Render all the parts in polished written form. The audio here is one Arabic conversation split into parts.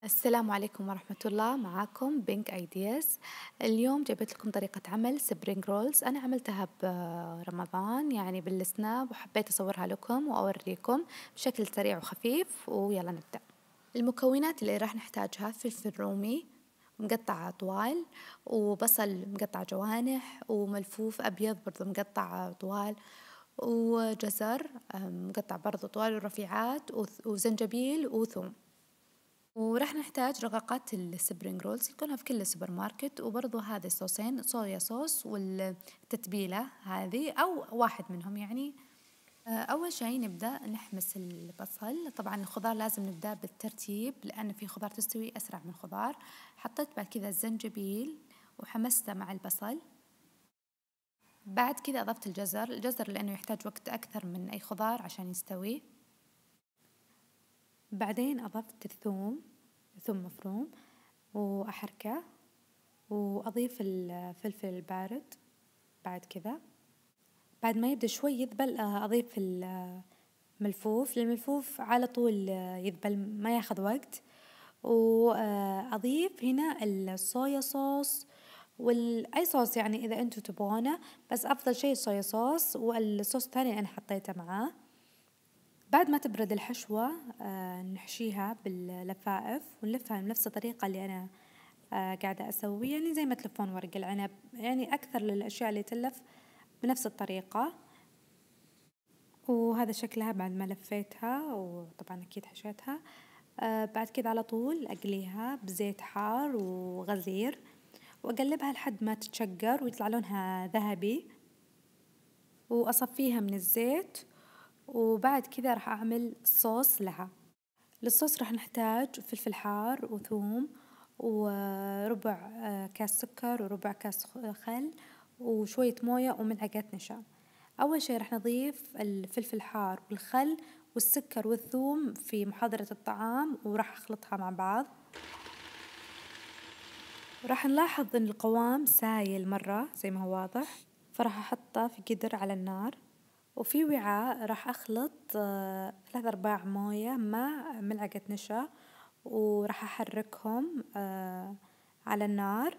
السلام عليكم ورحمة الله. معاكم بينك ايدياز. اليوم جبت لكم طريقة عمل سبرينج رولز. أنا عملتها برمضان يعني بالسناب، وحبيت أصورها لكم وأوريكم بشكل سريع وخفيف. ويلا نبدأ. المكونات اللي راح نحتاجها: فلفل رومي مقطع طوال، وبصل مقطع جوانح، وملفوف أبيض برضو مقطع طوال، وجزر مقطع برضو طوال ورفيعات، وزنجبيل وثوم. وراح نحتاج رقاقات السبرينج رولز تلقونها في كل السوبر ماركت، وبرضو هذه الصوصين، صويا صوص والتتبيلة هذه أو واحد منهم يعني. أول شيء نبدأ نحمس البصل. طبعا الخضار لازم نبدأ بالترتيب لأن في خضار تستوي أسرع من خضار. حطيت بعد كذا الزنجبيل وحمسته مع البصل. بعد كذا أضفت الجزر لأنه يحتاج وقت أكثر من أي خضار عشان يستوي. بعدين أضفت ثوم مفروم وأحركه، وأضيف الفلفل البارد. بعد كذا بعد ما يبدأ شوي يذبل أضيف الملفوف. للملفوف على طول يذبل، ما ياخذ وقت. وأضيف هنا الصويا صوص أي صوص يعني إذا أنتوا تبغونه، بس أفضل شيء الصويا صوص، والصوص الثاني اللي أنا حطيته معاه. بعد ما تبرد الحشوة نحشيها باللفائف ونلفها بنفس الطريقة اللي أنا قاعدة أسوي، يعني زي ما تلفون ورق العنب، يعني أكثر للأشياء اللي تلف بنفس الطريقة. وهذا شكلها بعد ما لفيتها، وطبعا أكيد حشيتها. بعد كده على طول أقليها بزيت حار وغزير، وأقلبها لحد ما تتشقر ويطلع لونها ذهبي، وأصفيها من الزيت. وبعد كذا راح أعمل صوص لها. للصوص راح نحتاج فلفل حار وثوم وربع كاس سكر وربع كاس خل وشوية موية وملعقة نشا. أول شي راح نضيف الفلفل الحار والخل والسكر والثوم في محضرة الطعام، وراح أخلطها مع بعض. راح نلاحظ إن القوام سايل مرة زي ما هو واضح، فراح أحطه في قدر على النار، وفي وعاء راح أخلط 3/4 موية مع ملعقة نشا، وراح أحركهم على النار،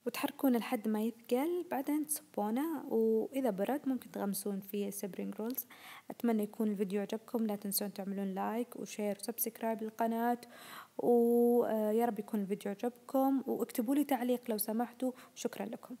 وتحركونه لحد ما يثقل. بعدين تصبونه، وإذا برد ممكن تغمسون فيه سبرينج رولز. أتمنى يكون الفيديو عجبكم. لا تنسون تعملون لايك وشير وسبسكرايب للقناة، ويا رب يكون الفيديو عجبكم، واكتبوا لي تعليق لو سمحتوا. شكرا لكم.